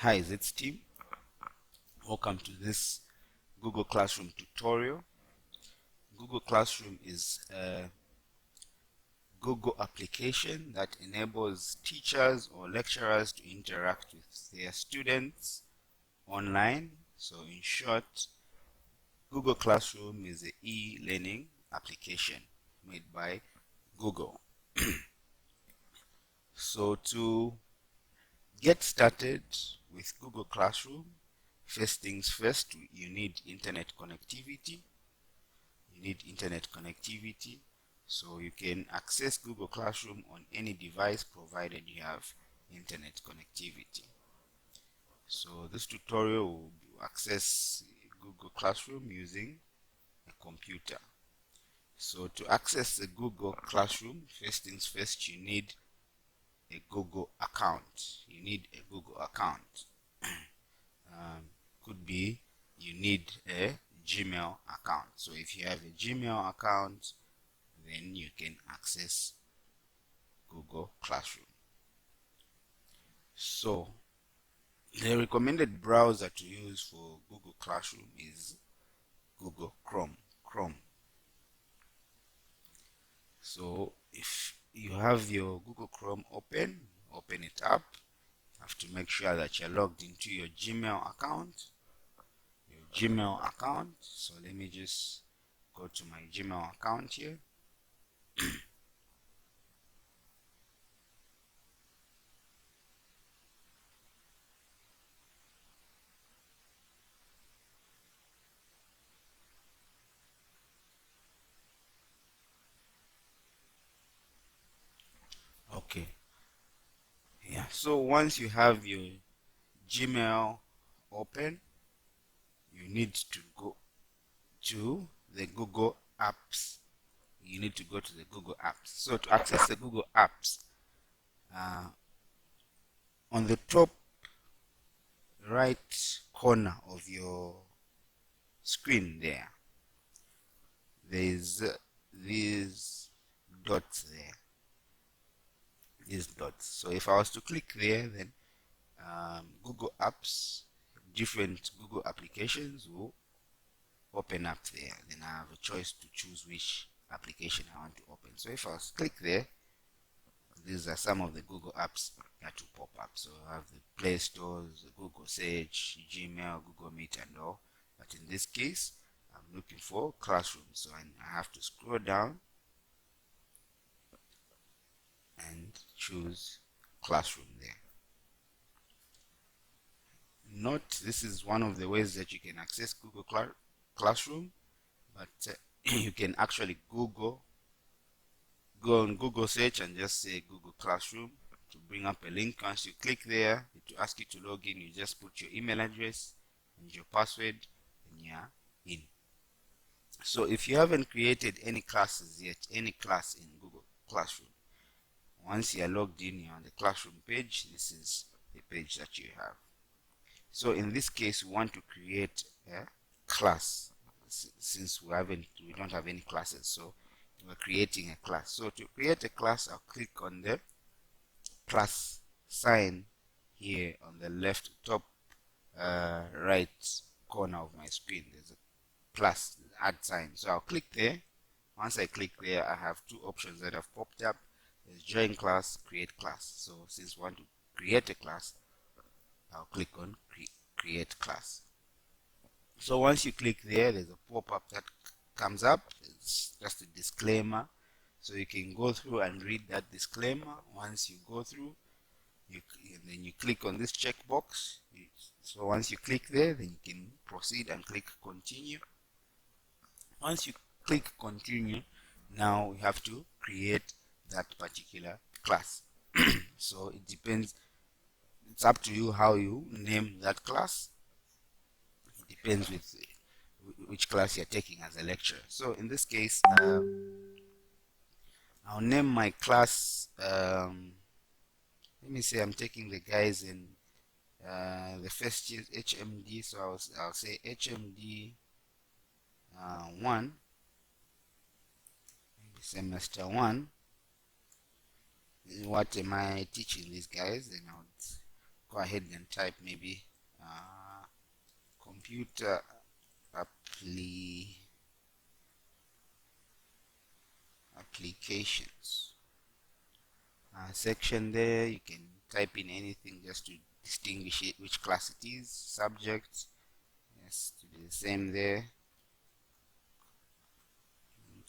Hi, ZITHS team. Welcome to this Google Classroom tutorial. Google Classroom is a Google application that enables teachers or lecturers to interact with their students online. So in short, Google Classroom is an e-learning application made by Google. So to get started with Google Classroom, first things first, you need internet connectivity. So you can access Google Classroom on any device provided you have internet connectivity. So this tutorial will access Google Classroom using a computer. So to access the Google Classroom, first things first, you need a Google account. Could be you need a Gmail account. So if you have a Gmail account, then you can access Google Classroom. So the recommended browser to use for Google Classroom is Google Chrome. So if you have your Google Chrome open it up. You have to make sure that you're logged into your Gmail account. So let me just go to my Gmail account here. Okay, yeah, so once you have your Gmail open, you need to go to the Google apps. So to access the Google apps, on the top right corner of your screen there's these dots there. So if I was to click there, then Google Apps, different Google applications will open up there. Then I have a choice to choose which application I want to open. So if I was to click there, these are some of the Google apps that will pop up. So I have the Play Stores, Google Search, Gmail, Google Meet and all. But in this case, I'm looking for Classroom. So I have to scroll down and choose Classroom there. Note, this is one of the ways that you can access Google Classroom, but you can actually go on Google Search and just say Google Classroom to bring up a link. Once you click there, it will ask you to log in. You just put your email address and your password and you're in. So if you haven't created any classes yet, any class in Google Classroom, once you're logged in, you're on the Classroom page. This is the page that you have. So in this case, we want to create a class since we don't have any classes. So we're creating a class. So to create a class, I'll click on the plus sign here on the left top right corner of my screen. There's a plus add sign. So I'll click there. Once I click there, I have two options that have popped up. There's join class, create class. So since we want to create a class, I'll click on create class. So once you click there, there's a pop-up that comes up. It's just a disclaimer, so you can go through and read that disclaimer. Once you go through, then you click on this checkbox. So once you click there, then you can proceed and click continue. Once you click continue, now we have to create that particular class. So it depends. It's up to you how you name that class. It depends with which class you're taking as a lecturer. So in this case, I'll name my class, let me say I'm taking the guys in the first year HMD, so I'll say HMD 1, semester 1. What am I teaching these guys? Then I'll go ahead and type maybe computer applications section. There you can type in anything just to distinguish it, which class it is, subject, yes, to be the same there,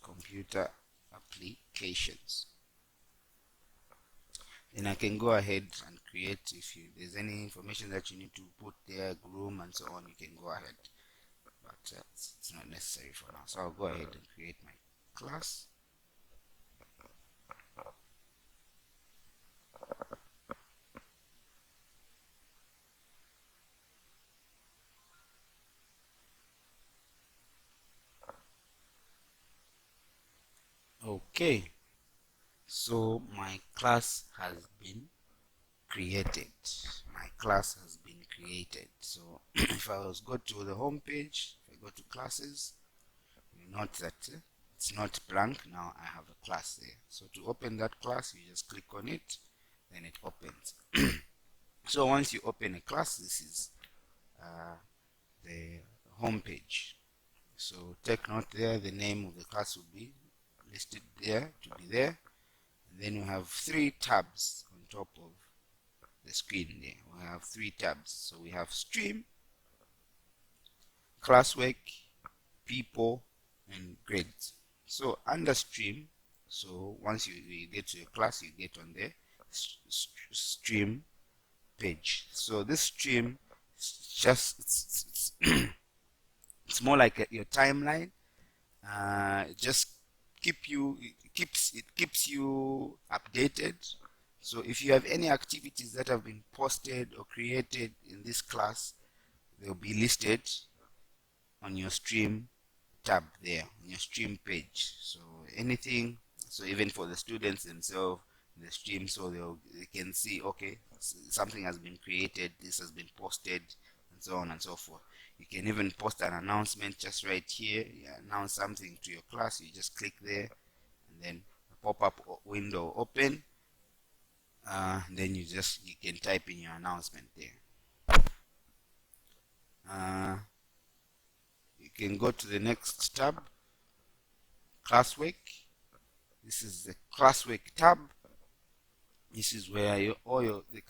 computer applications. Then I can go ahead and create, if there's any information that you need to put there, groom and so on, you can go ahead, but it's not necessary for now. So I'll go ahead and create my class. Okay, so my class has been created. My class has been created. So if I go to the home page, if I go to classes, you note that it's not blank. Now I have a class there. So to open that class, you just click on it, then it opens. So once you open a class, this is the home page. So take note there, the name of the class will be listed there, to be there. And then we have 3 tabs on top of the screen there. We have 3 tabs. So we have stream, classwork, people, and grades. So under stream, so once you get to your class, you get on the stream page. So this stream is just it's more like your timeline. Just it keeps you updated. So if you have any activities that have been posted or created in this class, they'll be listed on your stream tab there, on your stream page. So anything, so even for the students themselves, the stream, so they can see, okay, something has been created, this has been posted, and so on and so forth. You can even post an announcement just right here. You announce something to your class, you just click there, and then a pop-up window open. Then you can type in your announcement there. You can go to the next tab, classwork. This is the classwork tab. This is where the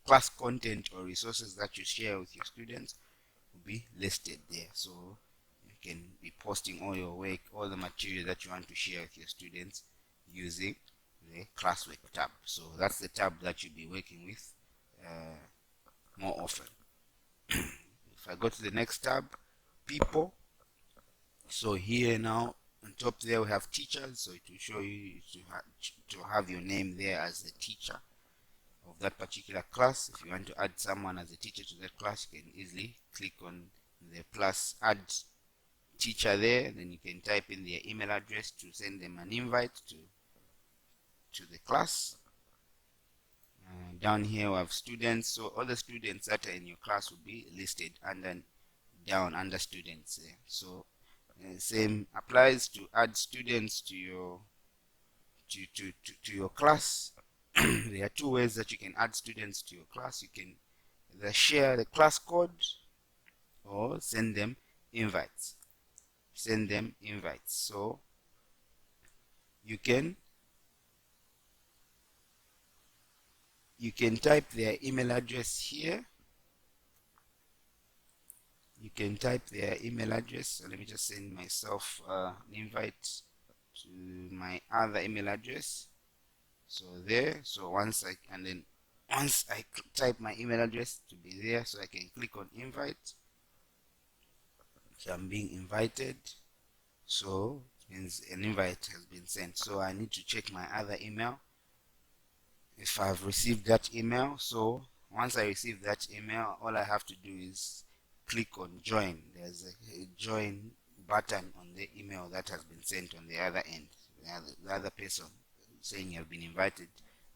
class content or resources that you share with your students will be listed there. So you can be posting all your work, all the material that you want to share with your students using the classwork tab. So that's the tab that you'll be working with more often. If I go to the next tab, people. So here now on top there we have teachers. So it will show you to have your name there as the teacher of that particular class. If you want to add someone as a teacher to that class, you can easily click on the plus add teacher there, and then you can type in their email address to send them an invite to the class. Down here we have students. So all the students that are in your class will be listed down under students there. So same applies to add students to your your class. There are 2 ways that you can add students to your class. You can either share the class code or send them invites. So you can type their email address here. You can type their email address. So let me just send myself an invite to my other email address. So there. So once I type my email address to be there, so I can click on invite. So I'm being invited. So it means an invite has been sent. So I need to check my other email if I've received that email. So once I receive that email, all I have to do is click on join. There's a join button on the email that has been sent on the other end, the other person saying you have been invited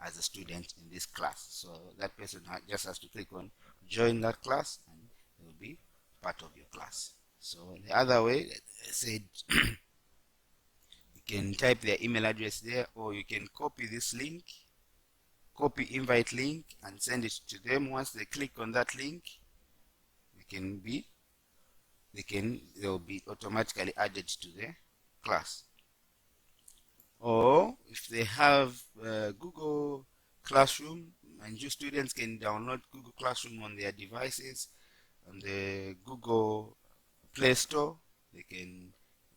as a student in this class. So that person just has to click on join that class, and it will be part of your class. So the other way, I said, you can type their email address there, or you can copy this link, copy invite link and send it to them. Once they click on that link, they'll be automatically added to the class. Or if they have Google Classroom, and you students can download Google Classroom on their devices on the Google Play Store.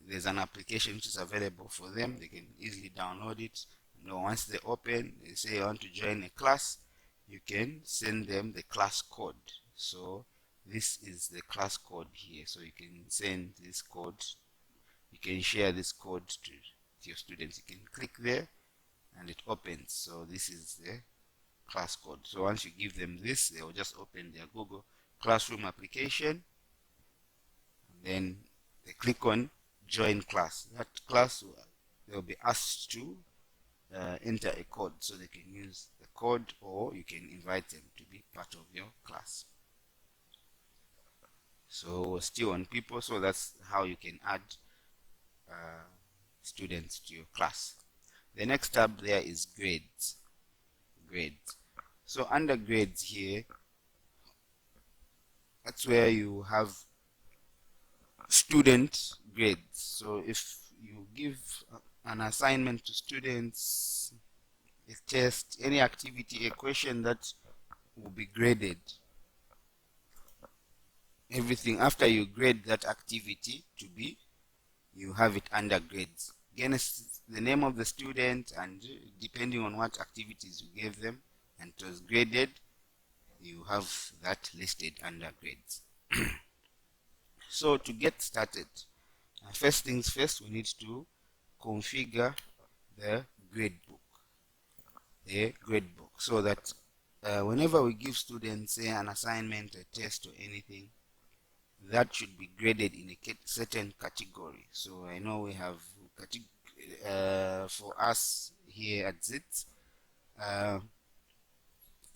There's an application which is available for them. They can easily download it. Once they open, they say you want to join a class, you can send them the class code. So this is the class code here. So you can send this code, you can share this code to your students. You can click there and it opens. So this is the class code. So once you give them this, they will just open their Google Classroom application, and then they click on join class. That class, they'll be asked to enter a code, so they can use the code, or you can invite them to be part of your class. So we're still on people, so that's how you can add students to your class. The next tab there is grades. So under grades here, that's where you have student grades. So if you give an assignment to students, a test, any activity, a question that will be graded, everything after you grade that activity to be, you have it under grades. Again, it's the name of the student, and depending on what activities you gave them and it was graded, you have that listed under grades. So to get started, first things first, we need to configure the gradebook. So that whenever we give students, say, an assignment, a test, or anything, that should be graded in a certain category. So I know we have for us here at ZITHS,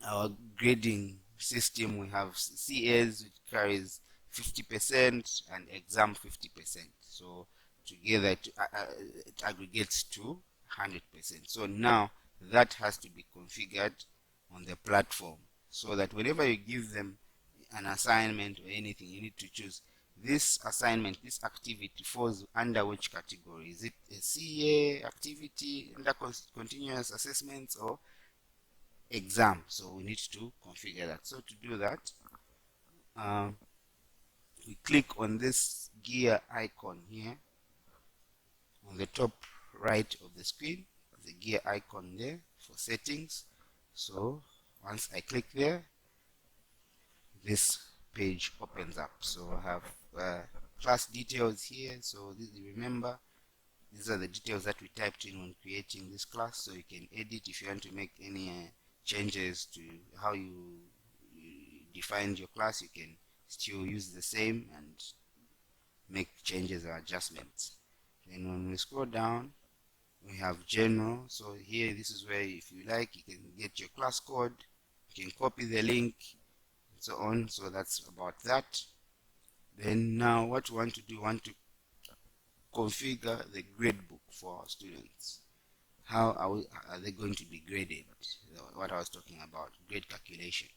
our grading system, we have CAs, which carries 50% and exam 50%. So together it aggregates to 100%. So now that has to be configured on the platform, so that whenever you give them an assignment or anything, you need to choose this assignment, this activity falls under which category. Is it a CA activity, under continuous assessments, or exam? So we need to configure that. So to do that, we click on this gear icon here on the top right of the screen, the gear icon there for settings. So once I click there, this page opens up. So I have class details here. So remember, these are the details that we typed in when creating this class. So you can edit if you want to make any changes to how you defined your class. You can still use the same and make changes or adjustments. Then when we scroll down, we have general. So here, this is where, if you like, you can get your class code, you can copy the link, and so on. So that's about that. Then now what we want to do, want to configure the gradebook for our students. How are they going to be graded? What I was talking about, grade calculation.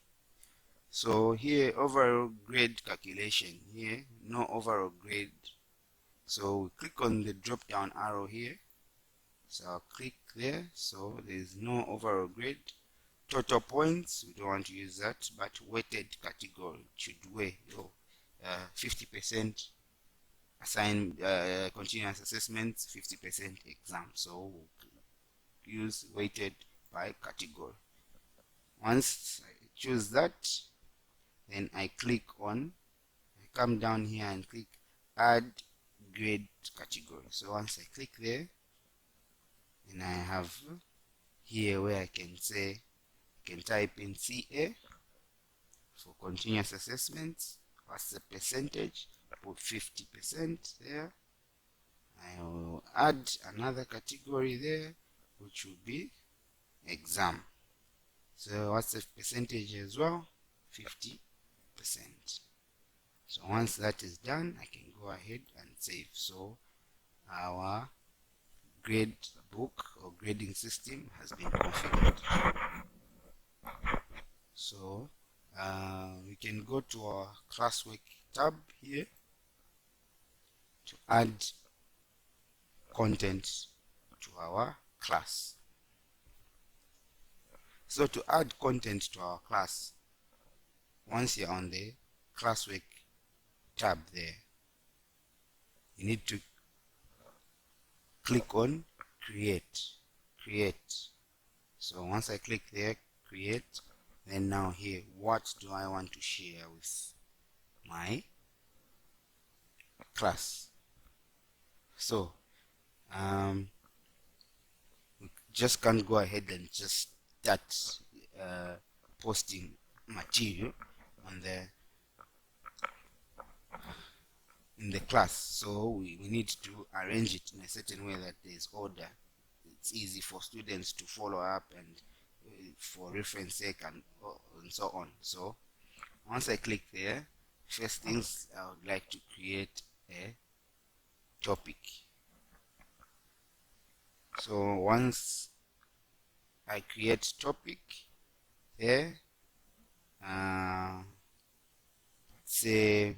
So here, overall grade calculation, here no overall grade. So we click on the drop down arrow here. So I'll click there. So there's no overall grade. Total points, we don't want to use that, but weighted category should weigh 50% assign continuous assessments, 50% exam. So we'll use weighted by category. Once I choose that, then I come down here and click add grade category. So once I click there, and I have here where I can type in CA for continuous assessments. What's the percentage? Put 50% there. I will add another category there, which will be exam. So what's the percentage as well? 50%. So once that is done, I can go ahead and save. So our grade book or grading system has been configured. So we can go to our Classwork tab here to add content to our class. So to add content to our class, once you're on the Classwork tab there, you need to click on create. So once I click there, create, then now here, what do I want to share with my class? So we just can't go ahead and just start posting material on in the class. So we need to arrange it in a certain way that there is order. It's easy for students to follow up and for reference sake and so on. So once I click there, first things I would like to create a topic. So once I create topic there, say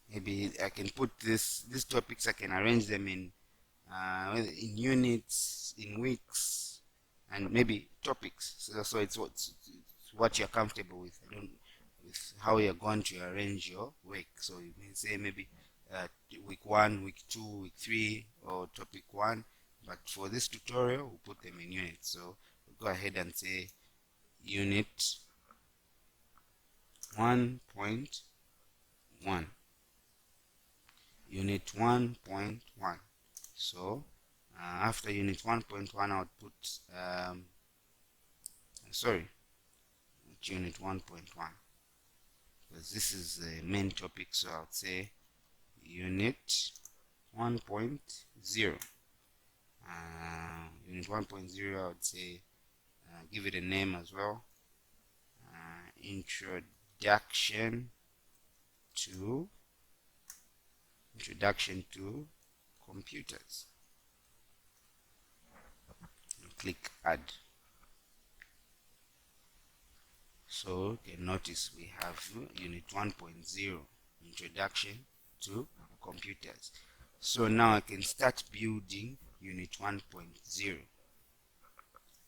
maybe I can put these topics, I can arrange them in units, in weeks, and maybe topics. So it's what you're comfortable with. I don't with how you're going to arrange your work. So you can say maybe week 1, week 2, week 3, or topic 1. But for this tutorial, we'll put them in units. So we'll go ahead and say unit 1.1. Unit 1.1. So after unit 1.1, I would put sorry, unit 1.1, because this is the main topic. So I would say unit 1.0. Unit 1.0, I would say give it a name as well. Introduction to computers. And click add. So you can notice we have unit 1.0, introduction to computers. So now I can start building unit 1.0.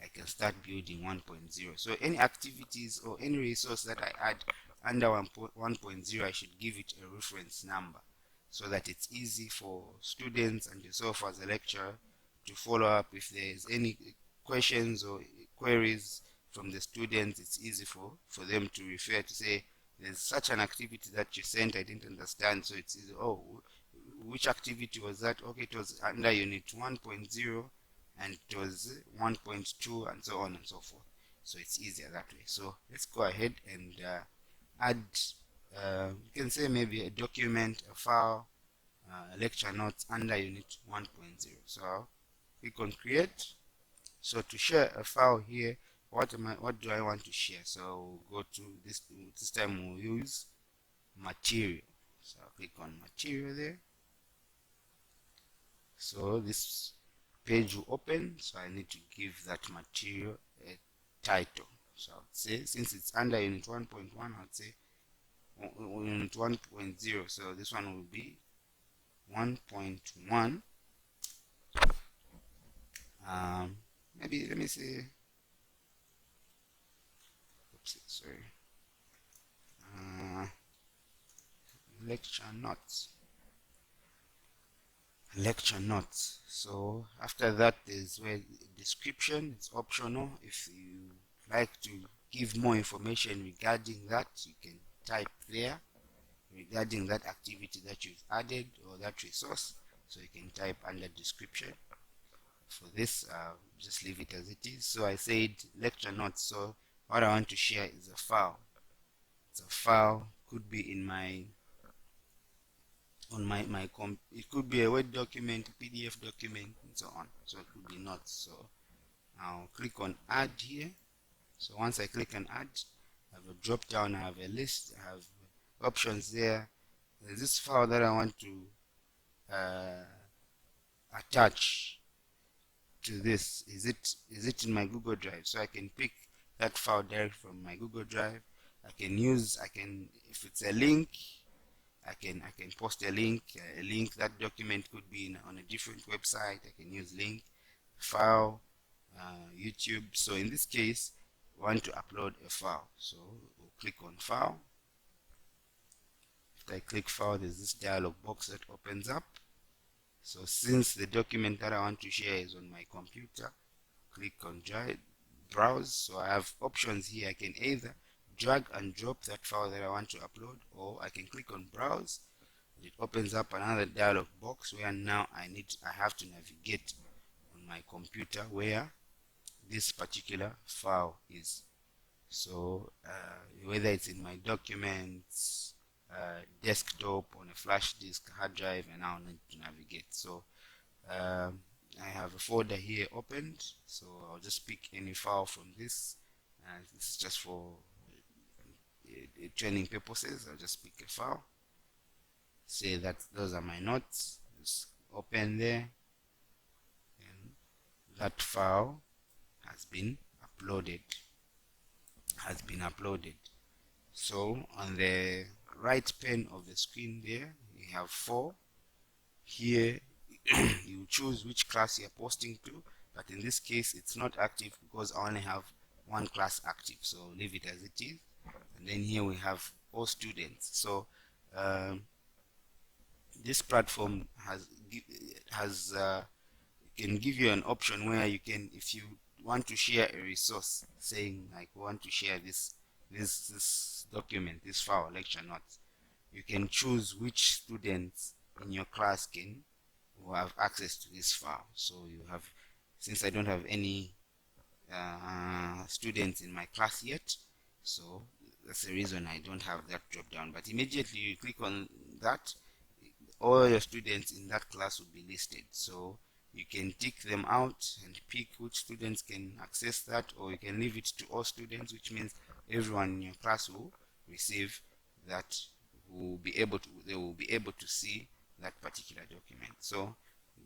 I can start building 1.0. So any activities or any resource that I add under 1.0, I should give it a reference number so that it's easy for students and yourself as a lecturer to follow up. If there's any questions or queries from the students, it's easy for them to refer to say, there's such an activity that you sent, I didn't understand. So it's easy, oh, which activity was that? Okay, it was under unit 1.0 and it was 1.2 and so on and so forth. So it's easier that way. So let's go ahead and add, you can say maybe a document, a file, lecture notes under unit 1.0. So I'll click on create. So to share a file here, what do I want to share? So we'll go to this time we'll use material. So I'll click on material there. So this page will open, so I need to give that material a title. So I would say, since it's under unit 1.1, I would say unit 1.0, so this one will be 1.1. Maybe let me say, oops, sorry, lecture notes. So after that is where description, it's optional. If you like to give more information regarding that, you can type there regarding that activity that you've added or that resource. So you can type under description. For this, just leave it as it is. So I said lecture notes. So what I want to share is a file. It's a file, could be in my it could be a Word document, a PDF document, and so on. So it could be notes. So I'll click on add here. So once I click on add, I have a drop down, I have a list, I have options there. There's this file that I want to attach to this? Is it in my Google Drive? So I can pick that file direct from my Google Drive. If it's a link, I can post a link. That document could be on a different website. I can use link, file, YouTube. So in this case, we want to upload a file. So we'll click on file. After I click file, there's this dialog box that opens up. So since the document that I want to share is on my computer, click on browse. So I have options here. I can either drag and drop that file that I want to upload, or I can click on browse. It opens up another dialog box where now I have to navigate on my computer where this particular file is. So whether it's in my documents, desktop, on a flash disk, hard drive, and I need to navigate. So I have a folder here opened, so I'll just pick any file from this. This is just for training purposes. I'll just pick a file, say that those are my notes, just open there, and that file has been uploaded. So on the right pane of the screen there, you have 4. Here you choose which class you're posting to, but in this case it's not active because I only have one class active, so leave it as it is. And then here we have all students. So this platform can give you an option where you can, if you want to share a resource, saying like we want to share this document, this file, lecture notes, you can choose which students in your class will have access to this file. So you have, since I don't have any students in my class yet, so that's the reason I don't have that drop down. But immediately you click on that, all your students in that class will be listed. So you can tick them out and pick which students can access that, or you can leave it to all students, which means everyone in your class will receive that, they will be able to see that particular document. So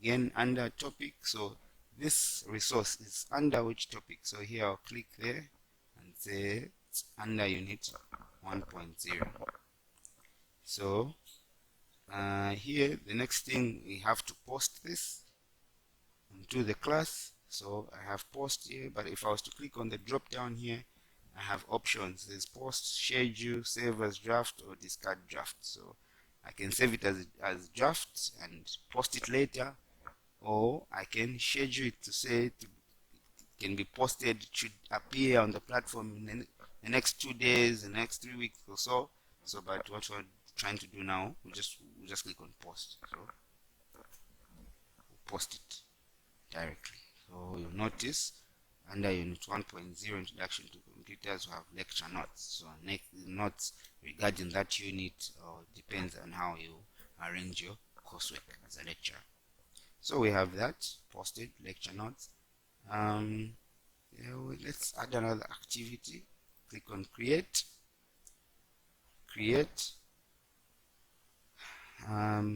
again, under topic, so this resource is under which topic? So here I'll click there and say it's under unit 1.0. So here the next thing, we have to post this into the class. So I have post here, but if I was to click on the drop down here, I have options. There's post, schedule, save as draft, or discard draft. So I can save it as draft and post it later, or I can schedule it to say it can be posted, it should appear on the platform in the next 2 days, the next 3 weeks or so. So but what we're trying to do now, we just click on post. So we'll post it directly. So you'll notice under unit 1.0 introduction to computers, we have lecture notes. So notes regarding that unit, or depends on how you arrange your coursework as a lecturer. So we have that posted, lecture notes. Let's add another activity. Click on create.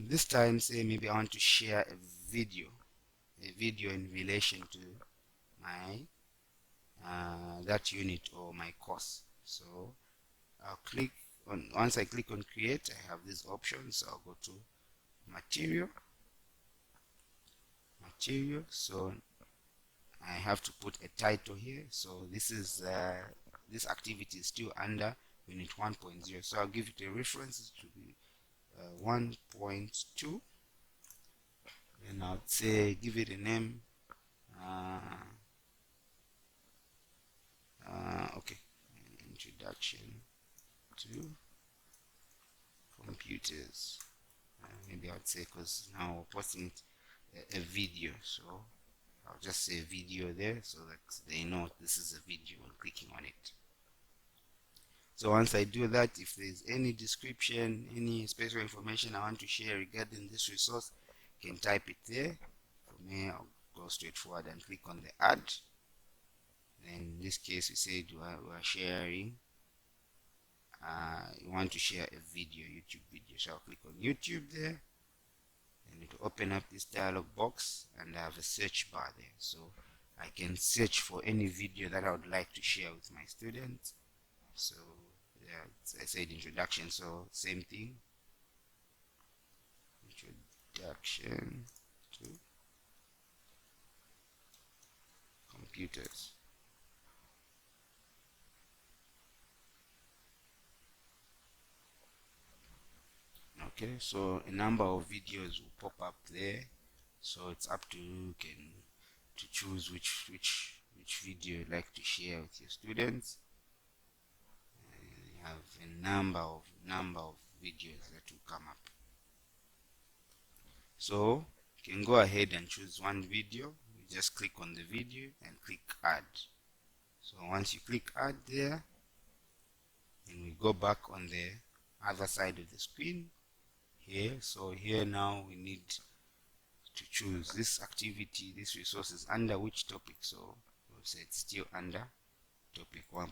This time, say maybe I want to share a video in relation to my that unit or my course. So I'll click on, once I click on create, I have these options. I'll go to material. So I have to put a title here. So this is this activity is still under unit 1.0. So I'll give it a reference to be 1.2, and I'll say give it a name. Okay, introduction to computers. Maybe I'd say, because now we're posting a video, so I'll just say video there so that they know this is a video and clicking on it. So once I do that, if there's any description, any special information I want to share regarding this resource, you can type it there. For me, I'll go straight forward and click on the add. Then in this case, we said we're sharing, you want to share a video, YouTube video. So I'll click on YouTube there, and it will open up this dialog box, and I have a search bar there, so I can search for any video that I would like to share with my students. So yeah, I said introduction, so same thing, introduction to computers. Okay, so a number of videos will pop up there, so it's up to you to choose which video you'd like to share with your students. You have a number of videos that will come up, so you can go ahead and choose one video. You just click on the video and click add. So once you click add there, and we go back on the other side of the screen here, so here now we need to choose this activity, this resource is under which topic. So we'll say it's still under topic 1.0.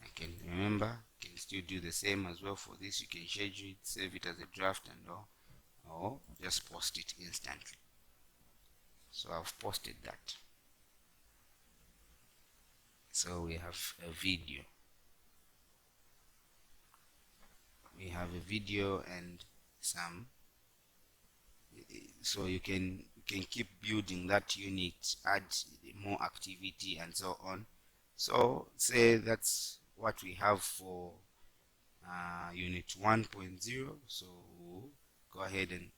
I can remember, can still do the same as well for this. You can schedule it, save it as a draft and all, or just post it instantly. So I've posted that. So we have a video. We have a video and some, so you can keep building that unit, add more activity and so on. So say that's what we have for unit 1.0. so we'll go ahead and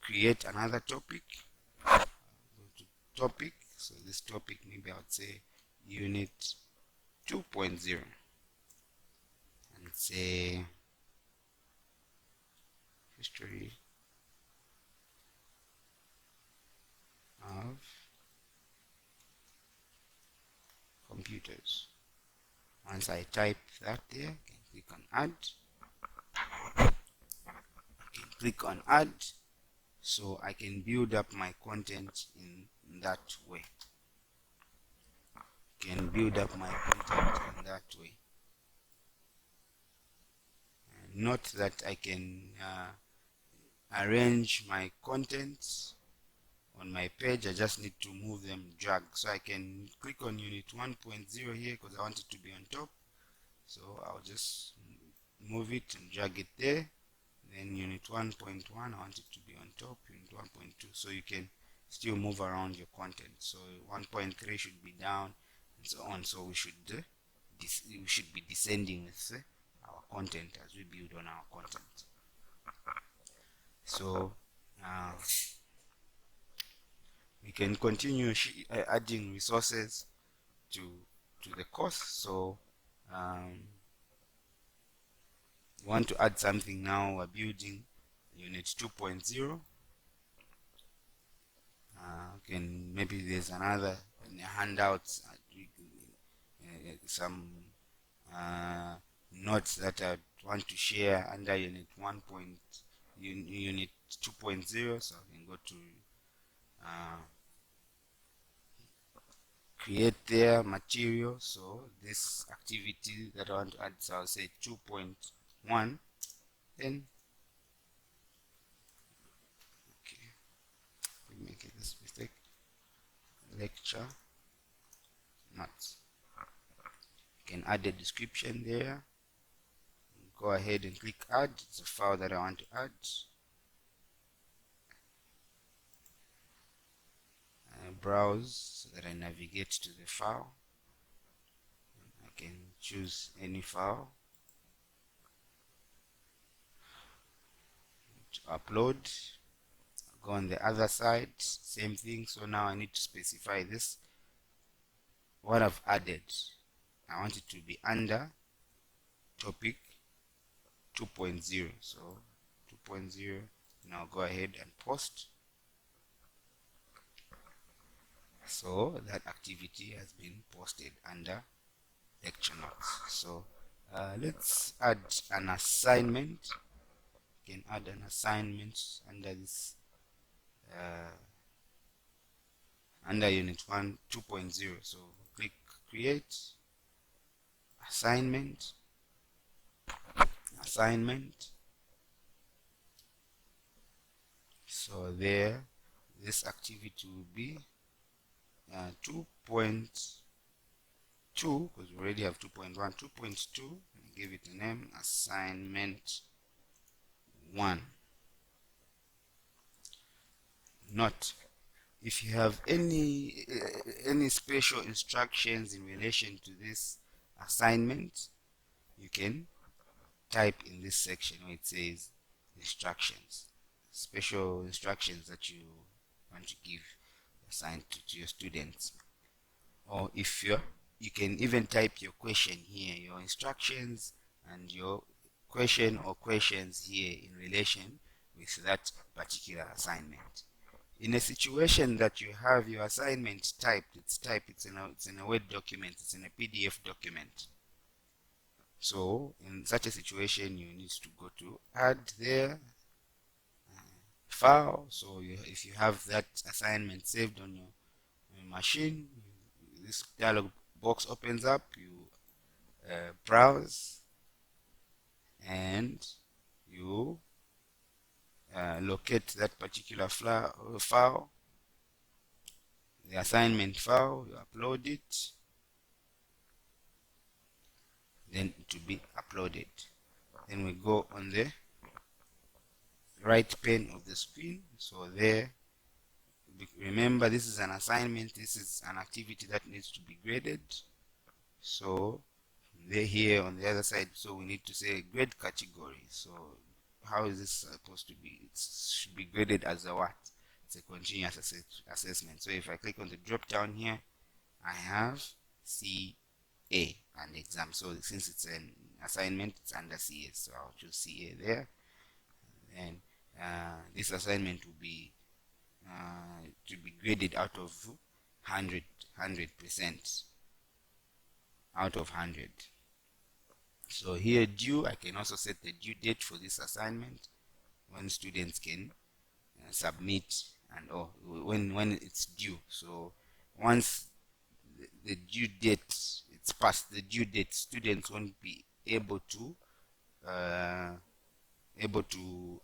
create another topic. Go to topic, so this topic, maybe I would say unit 2.0, and say history of computers. Once I type that there, I can click on add. I can click on add, so I can build up my content in that way. Can build up my content in that way. And note that I can arrange my contents on my page. I just need to move them, drag. So I can click on unit 1.0 here because I want it to be on top. So I'll just move it and drag it there. Then unit 1.1, I want it to be on top. Unit 1.2, so you can still move around your content. So 1.3 should be down, and so on. So we should be descending with our content as we build on our content. So we can continue adding resources to the course. So we want to add something now. We're building unit 2.0. Can maybe there's another handouts, some notes that I want to share under unit 2.0. So I can go to create their material. So this activity that I want to add, so I'll say 2.1. Then okay, we make it this mistake, lecture notes. You can add a description there. Go ahead and click add. It's a file that I want to add. Browse so that I navigate to the file. I can choose any file to upload. Go on the other side, same thing. So now I need to specify this, what I've added. I want it to be under topic 2.0. so 2.0. now go ahead and post. So that activity has been posted under lecture notes. So let's add an assignment. You can add an assignment under this under unit 2.0. so click create assignment. So there, this activity will be 2.2, because we already have 2.1. 2.2, give it a name, assignment 1. Note, if you have any special instructions in relation to this assignment, you can type in this section where it says instructions, special instructions that you want to give assigned to your students. Or if you can even type your question here, your instructions and your question or questions here in relation with that particular assignment. In a situation that you have your assignment typed, it's in a Word document, it's in a PDF document. So in such a situation, you need to go to add there, file. So if you have that assignment saved on your machine, this dialog box opens up. You browse and you locate that particular file, the assignment file, you upload it, then to be uploaded. Then we go on the right pane of the screen. So there, remember, this is an assignment, this is an activity that needs to be graded. So they're here on the other side, so we need to say grade category. So how is this supposed to be? It should be graded as a what? It's a continuous assessment. So if I click on the drop down here, I have CA and exam. So since it's an assignment, it's under CA, so I'll choose CA there. And this assignment will be to be graded out of 100% out of 100. So here due, I can also set the due date for this assignment, when students can submit, and when it's due. So once the due date, it's past the due date, students won't be able to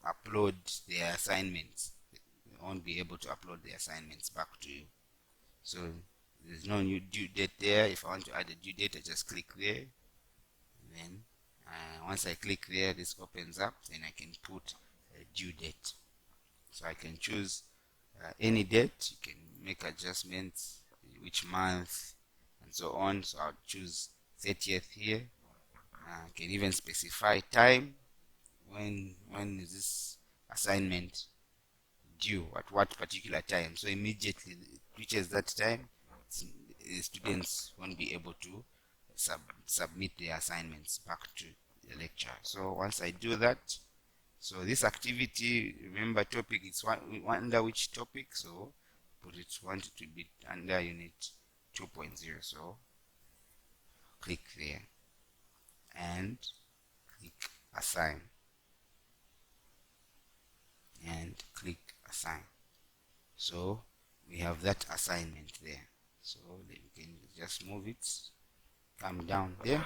upload their assignments. They won't be able to upload their assignments back to you. So there's no new due date there. If I want to add a due date, I just click there. Then once I click there, this opens up. Then I can put a due date. So I can choose any date. You can make adjustments, which month, and so on. So I'll choose 30th here. I can even specify time. When is this assignment due, at what particular time? So immediately it reaches that time, students won't be able to submit their assignments back to the lecture. So once I do that, so this activity, remember, topic is under which topic, so but it wanted to be under unit 2.0. So click there and click assign, and click assign. So we have that assignment there. So then we can just move it, come down there.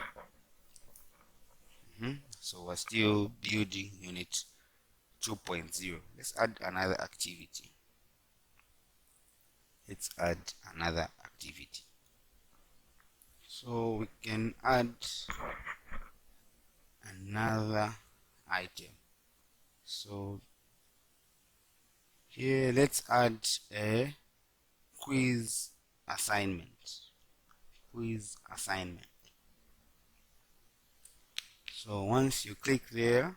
So we're still building unit 2.0. Let's add another activity. Let's add another activity. So we can add another item. So here, let's add a quiz assignment. Quiz assignment. So once you click there,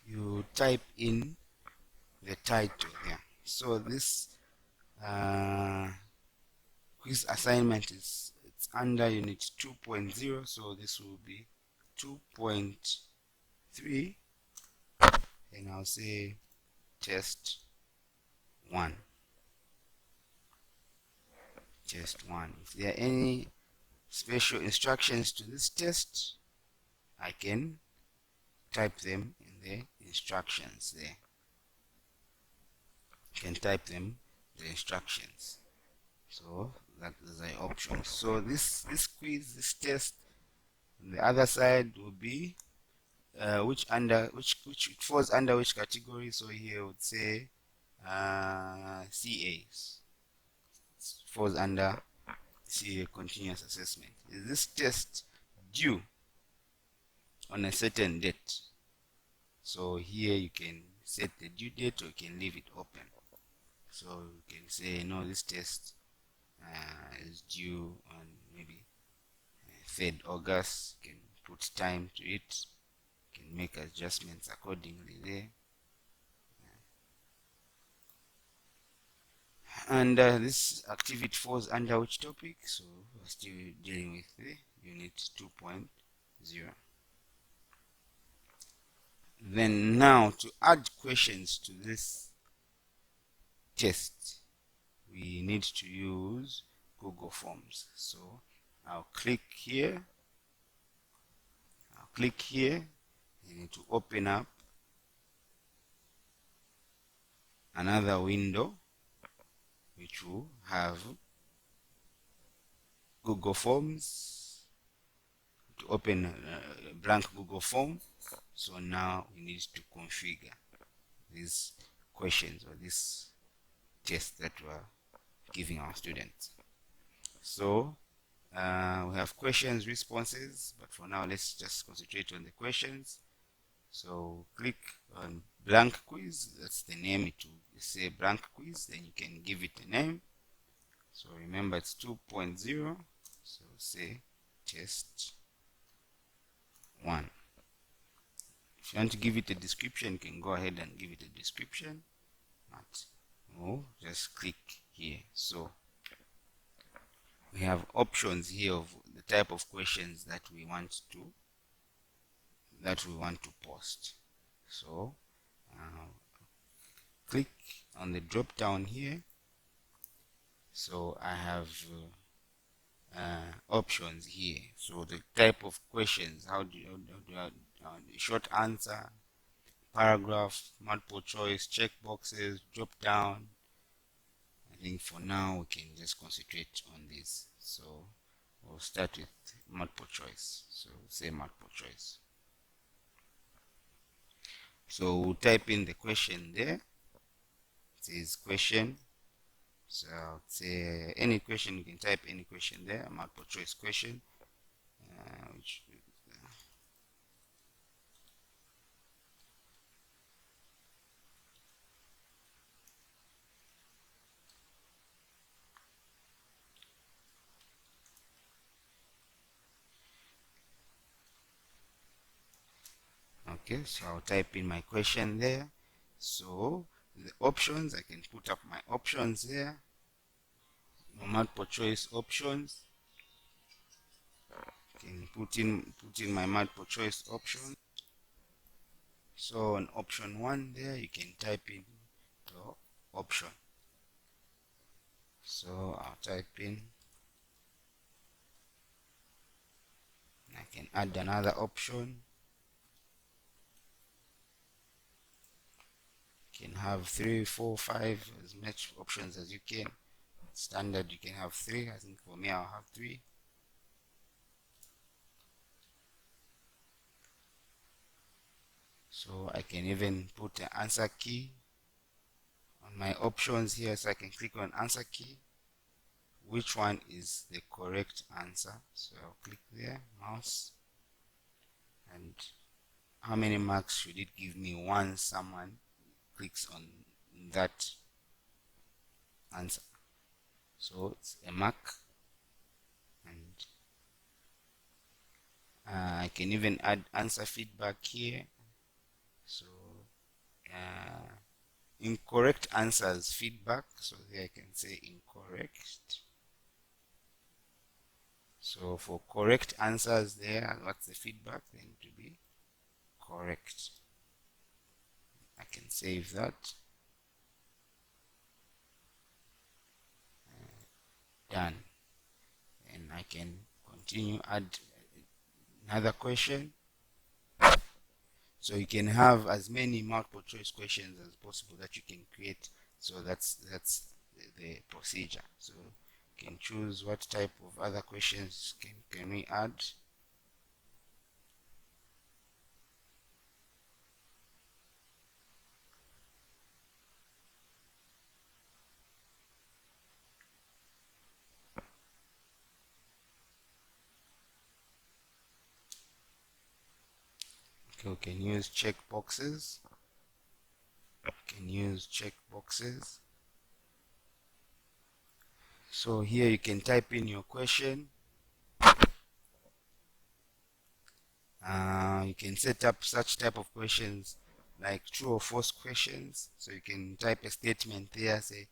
you type in the title here. So this quiz assignment it's under unit 2.0, so this will be 2.3, and I'll say test 1. Test 1. If there are any special instructions to this test, I can type them in the instructions there. You can type them the instructions. So Those are options. So this quiz, this test, on the other side will be which it falls under which category. So here would say CAs. It falls under CA, continuous assessment. Is this test due on a certain date? So here you can set the due date or you can leave it open. So you can say no, this test is due on maybe 3rd August. You can put time to it, you can make adjustments accordingly there. And this activity falls under which topic? So we're still dealing with the unit 2.0. Then now to add questions to this test, we need to use Google Forms. So I'll click here. You need to open up another window which will have Google Forms. To open a blank Google form. So now we need to configure these questions or this test that we're giving our students. So we have questions, responses, but for now let's just concentrate on the questions. So click on blank quiz. That's the name. It will say blank quiz, then you can give it a name. So remember it's 2.0, so say test 1. If you want to give it a description, you can go ahead and give it a description, but just click here. So we have options here of the type of questions that we want to post. So click on the drop down here. So I have options here. So the type of questions, how do the short answer, paragraph, multiple choice, checkboxes, drop down. I think for now we can just concentrate on this. So we'll start with multiple choice. So say multiple choice. So we'll type in the question there. It says question. So I'll say any question, you can type any question there, multiple choice question. Okay, so I'll type in my question there. So the options, I can put up my options there. Multiple choice options. I can put in my multiple choice option. So on option 1 there, you can type in your option. So I'll type in. I can add another option. You can have 3, 4, 5, as much options as you can. Standard, you can have 3. I think for me I'll have 3. So I can even put an answer key on my options here, so I can click on answer key. Which one is the correct answer? So I'll click there, mouse, and how many marks should it give me once someone clicks on that answer? So it's a mark, and I can even add answer feedback here. So incorrect answers feedback, so here I can say incorrect. So for correct answers there, what's the feedback? Then to be correct. I can save that. Done. And I can continue, add another question. So you can have as many multiple choice questions as possible that you can create. So that's the procedure. So you can choose what type of other questions can we add. Okay, we can use checkboxes. So here you can type in your question. You can set up such type of questions like true or false questions. So you can type a statement there, say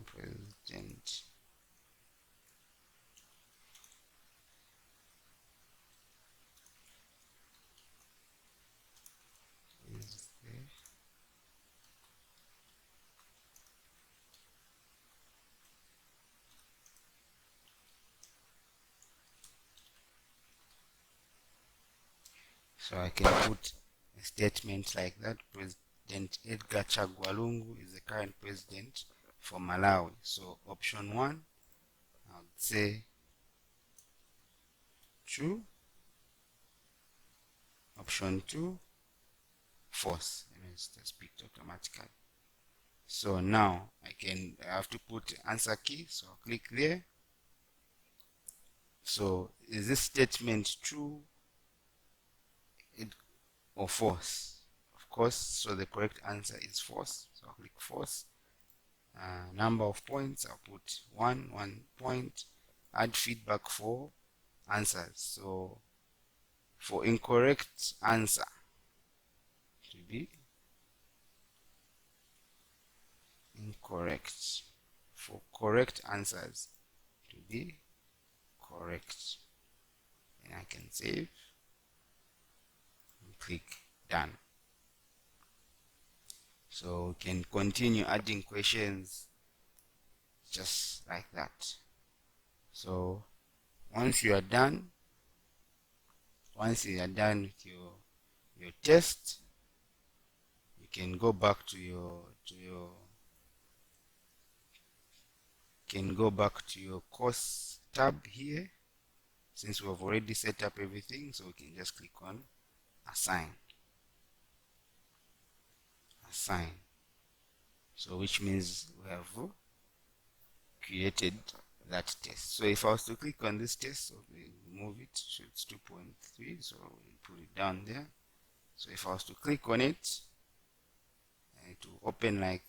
president is there. So I can put a statement like that. President Edgar Chagwa Lungu is the current president for Malawi. So option 1, I would say true. Option 2, false. It's picked automatically. So now I have to put answer key. So I'll click there. So is this statement true or false? Of course, so the correct answer is false. So I'll click false. Number of points, I'll put 1 point. Add feedback for answers. So for incorrect answer to be incorrect. For correct answers to be correct. And I can save and click done. So we can continue adding questions just like that. So once you are done with your test, you can go back to your course tab here, since we have already set up everything. So we can just click on assign. So which means we have created that test. So if I was to click on this test, so we move it, so it's 2.3, so we put it down there. So if I was to click on it, it will open like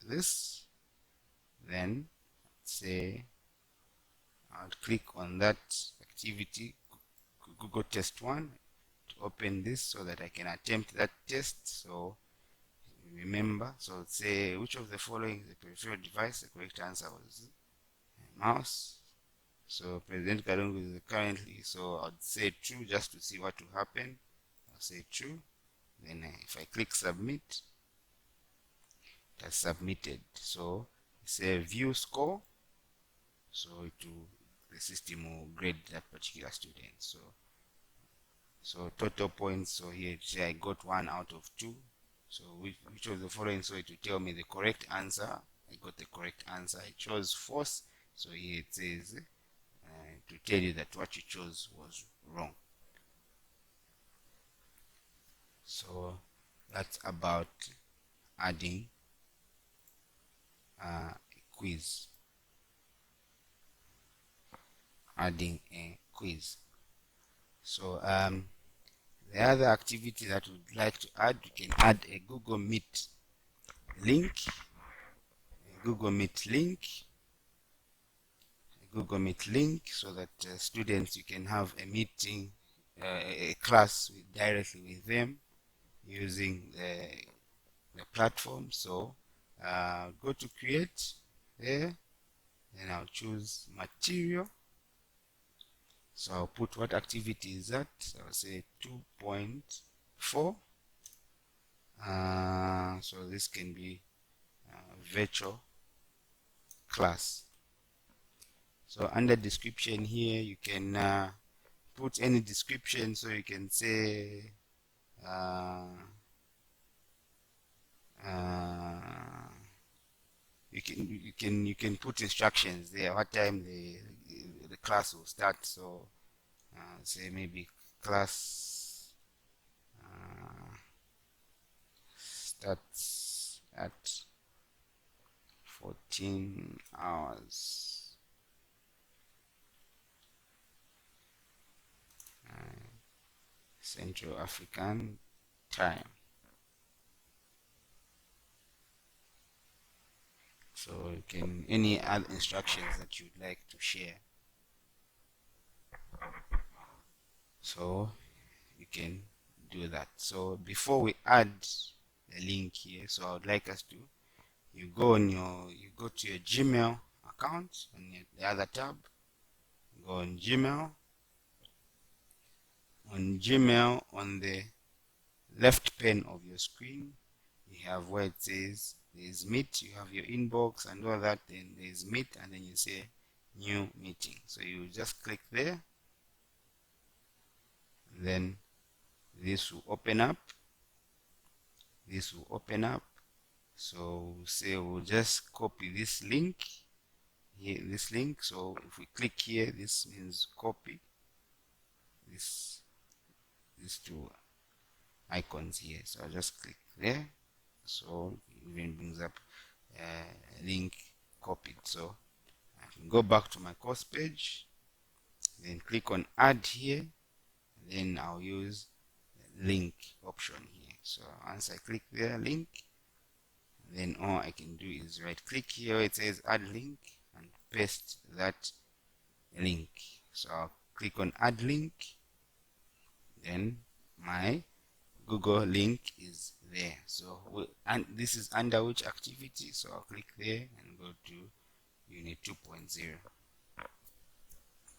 this. Then say I'll click on that activity, Google test 1, to open this so that I can attempt that test. So remember, so say which of the following is the preferred device. The correct answer was mouse. So President Kalungu is currently, so I'd say true just to see what will happen. I'll say true. Then if I click submit, it has submitted. So say view score. So the system will grade that particular student. So total points. So here say I got 1 out of 2. So which of the following? So it will tell me the correct answer. I got the correct answer. I chose false. So here it says to tell you that what you chose was wrong. So that's about adding a quiz. So the other activity that we'd like to add, you can add a Google Meet link. So that students, you can have a meeting, a class directly with them using the platform. So go to create there, then I'll choose material. So I'll put what activity is that. So I'll say 2.4. So this can be virtual class. So under description here, you can put any description. So you can say you can put instructions there what time the class will start. So say maybe class starts at 14 hours Central African time. So you can any other instructions that you'd like to share. So you can do that. So before we add the link here, so I would like us to you go to your Gmail account on the other tab. Go on Gmail. On Gmail, on the left pane of your screen, you have where it says there's Meet. You have your inbox and all that. Then there's Meet, and then you say New Meeting. So you just click there. Then this will open up. So we'll just copy this link here, so if we click here, this means copy these two icons here. So I'll just click there, so it even brings up link copied. So I can go back to my course page, then click on add here, then I'll use the link option here. So once I click there, link, then all I can do is right click here, it says add link, and paste that link. So I'll click on add link, then my Google link is there. So and this is under which activity, so I'll click there and go to unit 2.0.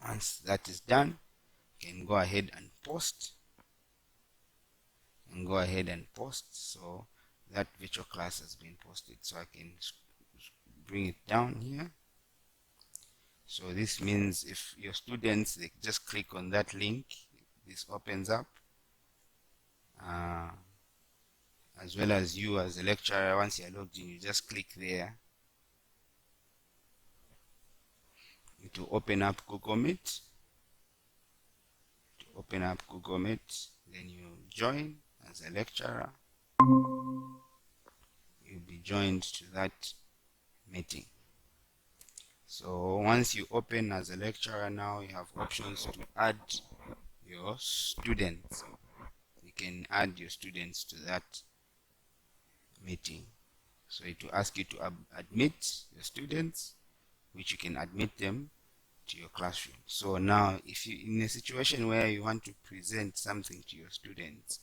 Once that is done, you can go ahead and post so that virtual class has been posted. So I can bring it down here. So this means if your students, they just click on that link, this opens up, as well as you as a lecturer. Once you're logged in, you just click there, it will open up Google Meet. Then you join as a lecturer. You'll be joined to that meeting. So once you open as a lecturer, now you have options to add your students. You can add your students to that meeting. So it will ask you to admit your students, which you can admit them to your classroom. So now if you in a situation where you want to present something to your students,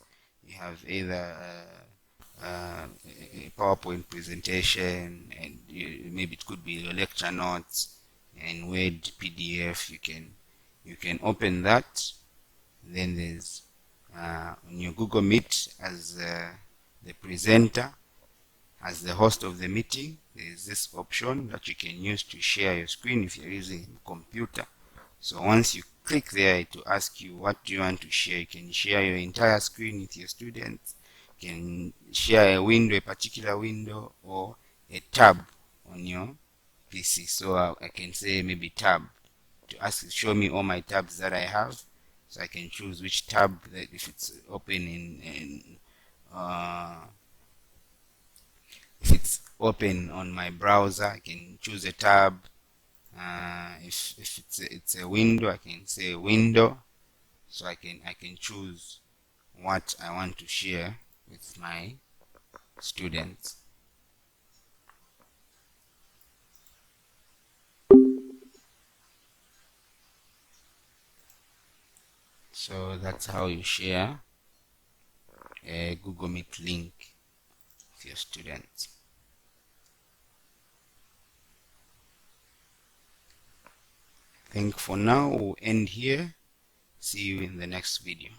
you have either a PowerPoint presentation, and maybe it could be your lecture notes and Word PDF. You can open that. Then there's on your Google Meet, as the presenter, as the host of the meeting, there is this option that you can use to share your screen if you're using a computer. So once you click there, it will ask you what do you want to share. You can share your entire screen with your students. You can share a particular window, or a tab on your PC. So I can say maybe tab, to show me all my tabs that I have. So I can choose which tab, that if it's open if it's open on my browser, I can choose a tab. If it's a window, I can say window. So I can choose what I want to share with my students. So that's how you share a Google Meet link with your students. I think for now we'll end here. See you in the next video.